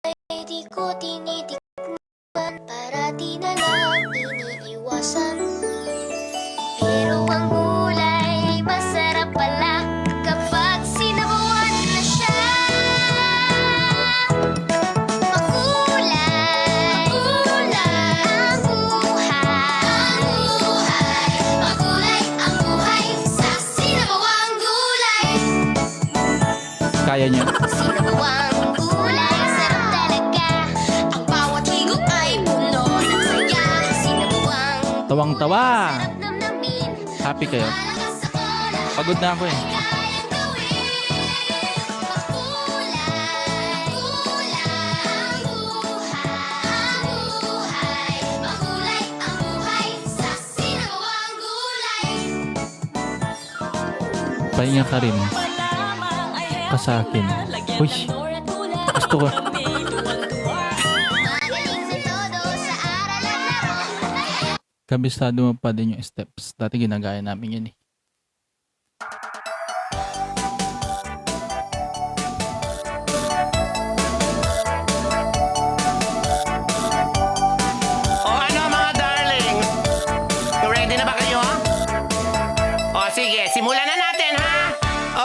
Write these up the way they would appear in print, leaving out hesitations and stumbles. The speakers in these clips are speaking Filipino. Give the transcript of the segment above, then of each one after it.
ay di ko tinitikman, parati na lang iniiwasan. Pero ang gulay ay masarap pala kapag sinabawan na siya. Makulay, makulay ang buhay, makulay ang buhay sa sinabawang gulay. Kaya niya. Sinabawang gulay, sarap talaga. Ang bawat higop ay puno ng saya. Sinabawang Tawang-tawa. sarap namnamin. Happy kayo? Malakas sa kola, Pagod na ako eh. kayang gawin. Makulay, kulay ang buhay, makulay ang buhay sa sinabawang gulay. Pahinga ka rin. Ka sa akin. Uy, gusto ko. Magaling sa todo sa aral at laro. Kabisado mo pa din yung steps. Dati ginagaya namin yun eh. O ano mga darling? Ready na ba kayo? O sige, simulan na natin ha?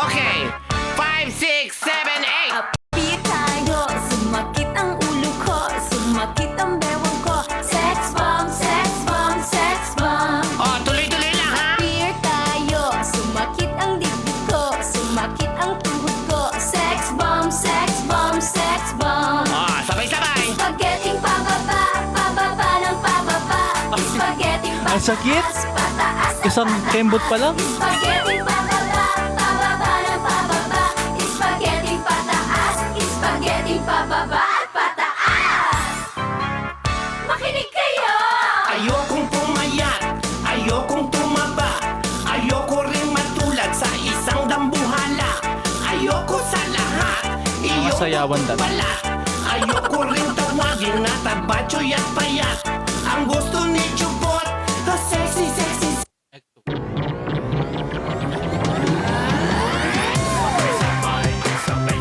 Okay. 5, 6, 7, 8. Happy tayo, sumakit ang ulo ko, sumakit ang bewang ko. Sex bomb, sex bomb, sex bomb. O tuloy-tuloy lang ha? Beer tayo, sumakit ang dibdib ko, sumakit ang tuhod ko. Sex bomb, sex bomb, sex bomb. O sabay-sabay. Spaghetti pababa, pababa ng pababa. Spaghetti Ang sakit? pataas, pataas ng Isang pataas. kembot pa lang? Spaghetti pababa, pababa ng pababa. Spaghetti pataas, spaghetti pababa at pataas. Makinig kayo! Ayokong pumayat, ayokong tumaba. Ayoko rin matulad sa isang dambuhala. Ayoko sa lahat, iyong sayawan dati. pala. Ayoko rin tawagin na tabachoy at payat. Ang gusto ni Chupot, the sexy, sexy,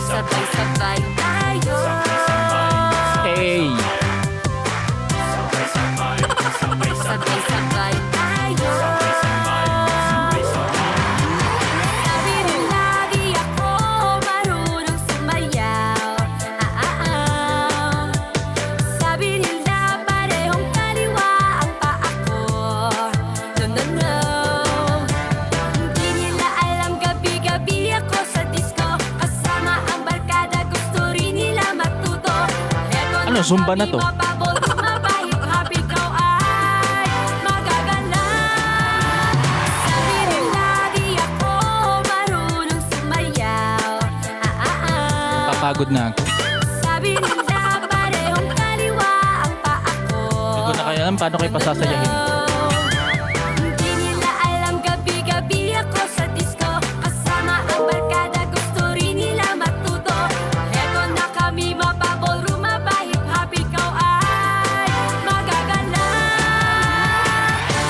Sabay-sabay tayo. Hey! Sabay-sabay tayo. Sabi nila di ako marunong sumayaw. Sabi nila parehong kaliwa ang paa ko. No, no, no. Hindi nila alam gabi-gabi ako sa disco. Kasama ang barkada, gusto rin nila matuto. Eto Ano, Zumba na to? kami mapabol, mabahit, happy ikaw ay magagala. Sabi nila di ako marunong sumayaw. Papagod na ako. Sabi nila parehong kaliwa ang paa ko. Hindi ko na kaya alam paano kayo pasasayahin. Hindi nila alam gabi-gabi ako sa disco. Kasama ang barkada, gusto rin nila matuto. Eto na kami mapaballroom, mabahit, happy ikaw ay magagala.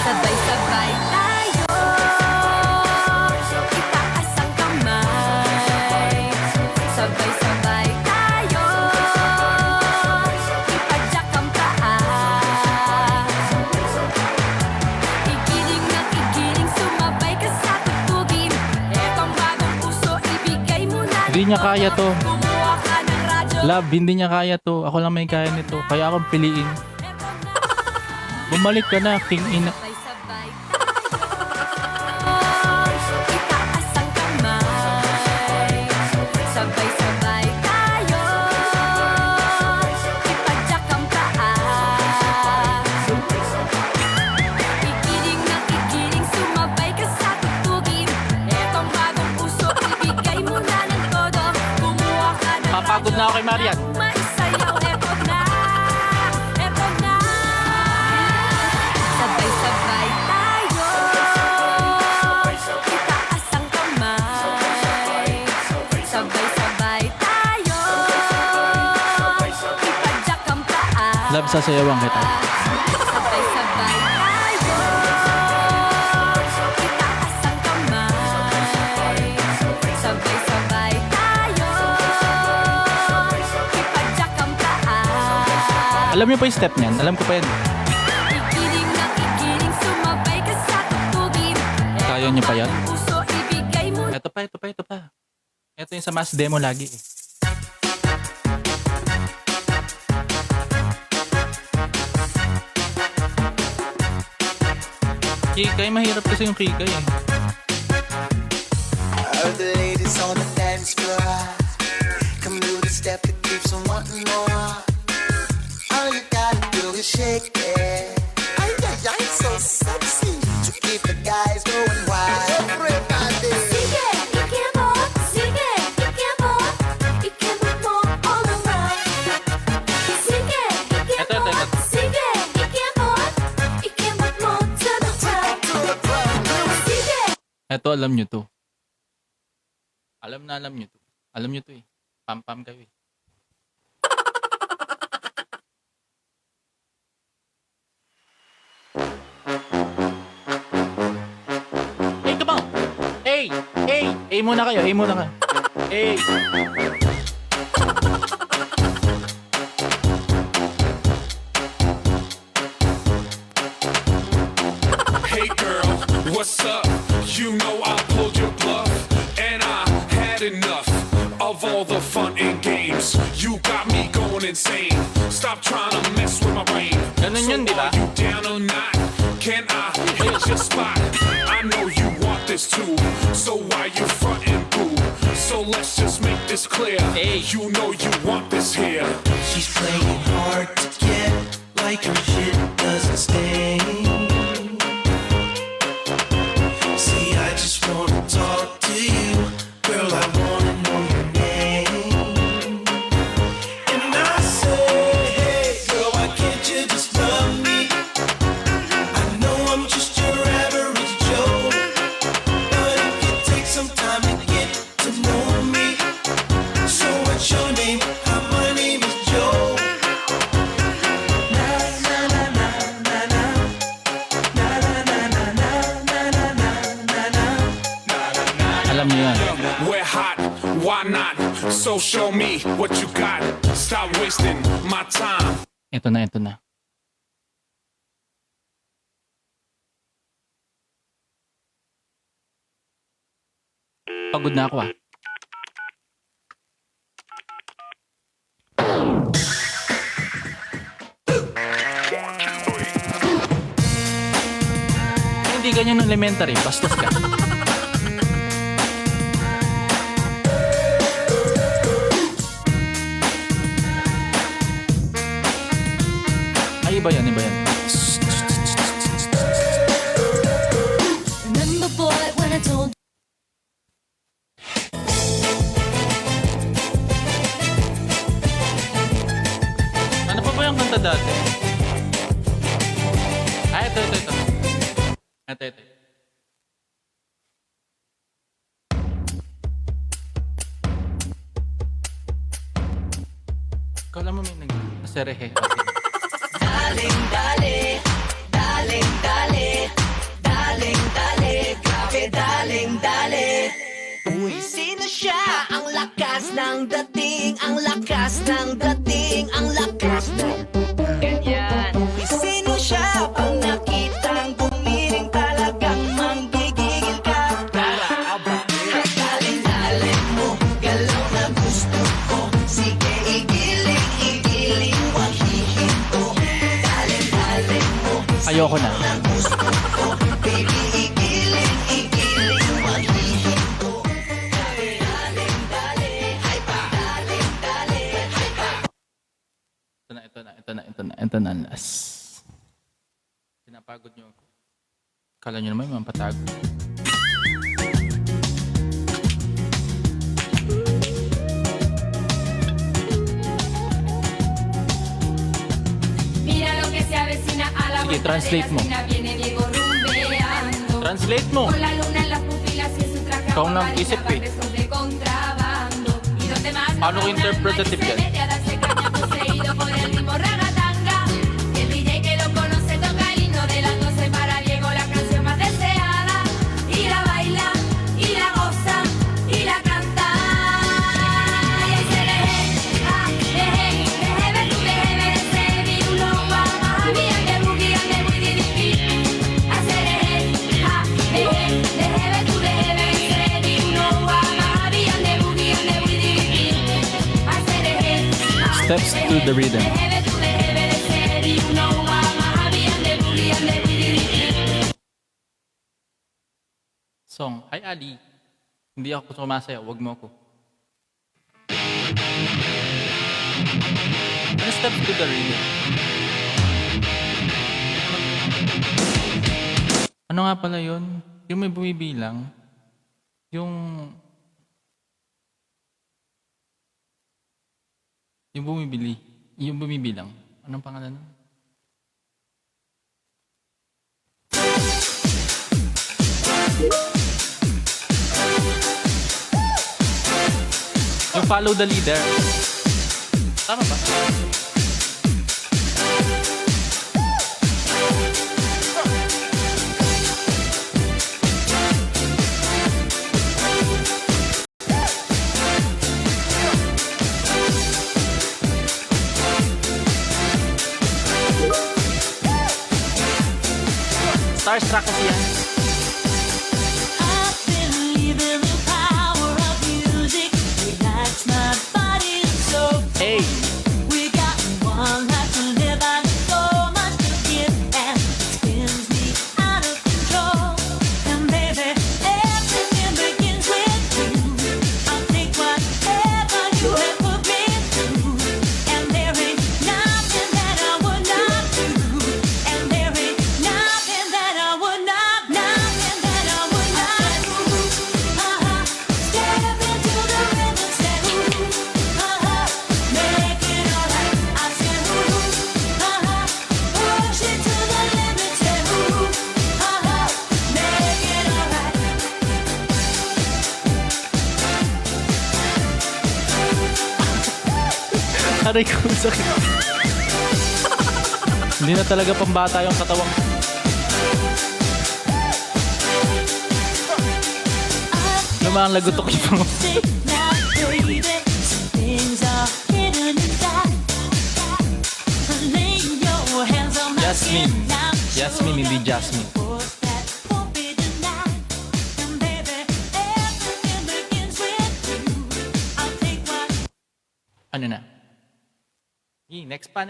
Sabay-sabay tayo, itaas ang kamay. Sabay-sabay tayo, ipadyak ang paa. Igiling na igiling, sumabay ka sa tugtugin. Etong bagong puso, ibigay mo na. Hindi niya kaya to. Kumuha ka ng radyo. Love, hindi niya kaya to. Ako lang may kaya nito. Kaya akong piliin. Bumalik ka na, king ina. Sabay-sabay tayo, itaas ang kamay. Sabay-sabay tayo, ipadyak ang paa. Igiling na igiling, sumabay ka sa tugtugin. Etong bagong puso, ibigay mo na ng todo. Kumuha ka ng Papagod na ako kay Marian. maisayaw, eto na, eto na. Sabay-sabay tayo, itaas ang kamay. Sabay-sabay tayo, ipadyak ang paa. Love, sasayawan kita. Sabay-sabay tayo, itaas ang kamay. Sabay-sabay tayo, ipadyak ang paa. Alam niyo pa yung step niyan? Alam ko pa yan. Igiling na igiling, sumabay ka sa tugtugin. Kaya niyo pa yan? Puso ibigay mo. Ito pa. Ito yung sa mass demo lagi eh. Kikay, mahirap kasi yung kikay eh. All the ladies on the dance floor, come do the step that keeps on wanting more. All you gotta do is shake it. Ay, ay, ay, so sexy. To keep the guys going wild. Everybody. Sige, ikemot, sige, ikemot, ikemot mo all around. Sige, Ito. ikemot, sige, ikemot, ikemot mo to the top. Sige. Ito, alam nyo to. Alam nyo to. Alam nyo to eh. Pam-pam kayo eh. Hey, come on! Hey! Hey muna kayo. Hey! Hey girl, what's up? You know I pulled your bluff, and I had enough of all the fun and games. You got me going insane. Stop trying to mess with my brain. Ganun yun, di ba? Are you down or not? Can I hit your spot? I know you want this too, so why you frontin' boo? So let's just make this clear. Hey. You know you want this here. She's playing hard to get, like her shit doesn't stay. See, I just wanna talk to you, girl. I wanna know your name. And I say, hey, girl, why can't you just love me? I know I'm just your average Joe, but it could take some time to get to know me. So what's your name? My name is Joe. Na na na na na na. Na na na na na na na na na. Alam nyo yan. We're hot, why not? So show me what you got. Stop wasting my time. Ito na. Pagod na ako ah. Hindi ganyan ng elementary, bastos ka. Ay, iba yan. Remember boy when I told Ano pa ba yung kanta dati? Ay, ito. Ito. Kala mo may nag-naserehe. Uy, sino siya? Ang lakas ng dating, ang lakas ng dating, ang lakas ng ganyan. Uy, sino siya? Pag nakitang bumiling talagang manggigigil ka. Tara, aba, daling mo, galaw na gusto ko. Sige, igiling, wag hihinto. Daling mo, Ayoko na. gusto ko. Baby, igiling, wag hihinto. Ito na ang last. Pinapagod nyo ako. Kala nyo naman yung mapatagod. Mira lo que se avecina a la Sige, vuelta translate de la mo. esquina, viene Diego rumbeando. Translate mo! Con la luna en las pupilas y en su traje Ikaw na aguamarina isip va eh. presos de contrabando. Y donde más Paano ko no interpretative se yan? mete a darse caña poseído por el ritmo ragatanga. Y el DJ que lo conoce toca el himno de las 12 para Diego, la canción más deseada. Y la baila, y la goza, y la canta. Y ahí se deje, ah, deje, deje ver tu deje ver ese virus. steps to the rhythm. Song, hi Ali. Hindi ako sumasayaw, wag mo ako. Ano steps to the rhythm? Ano nga pala yun? Yung may bumibilang, yung bumibili, yung bumibilang. Anong pangalan nun? Yung follow the leader. Tama ba? Starstruck kasi yan. I believe in the power of music. It lights my body and soul. Hey! We got one life to live and so much to give, and it spins me out of control. And baby, everything begins with you. I'll take whatever you have put me through, and there ain't nothing that I would not do, and there ain't nothing that I would not, nothing that I would not do. Step into the rhythm, say make it alright. I said push it to the limit, say make it alright. Aray ko, sakit. Hindi na talaga pambata yung katawang. Lumang lagutok yung mga. Now, baby, some things are hidden inside. Lay your hands on my Jasmine. skin now. Jasmine, hindi Jasmine. Force that won't be denied. And baby, everything begins with you. I'll take what Ano na? Next pa.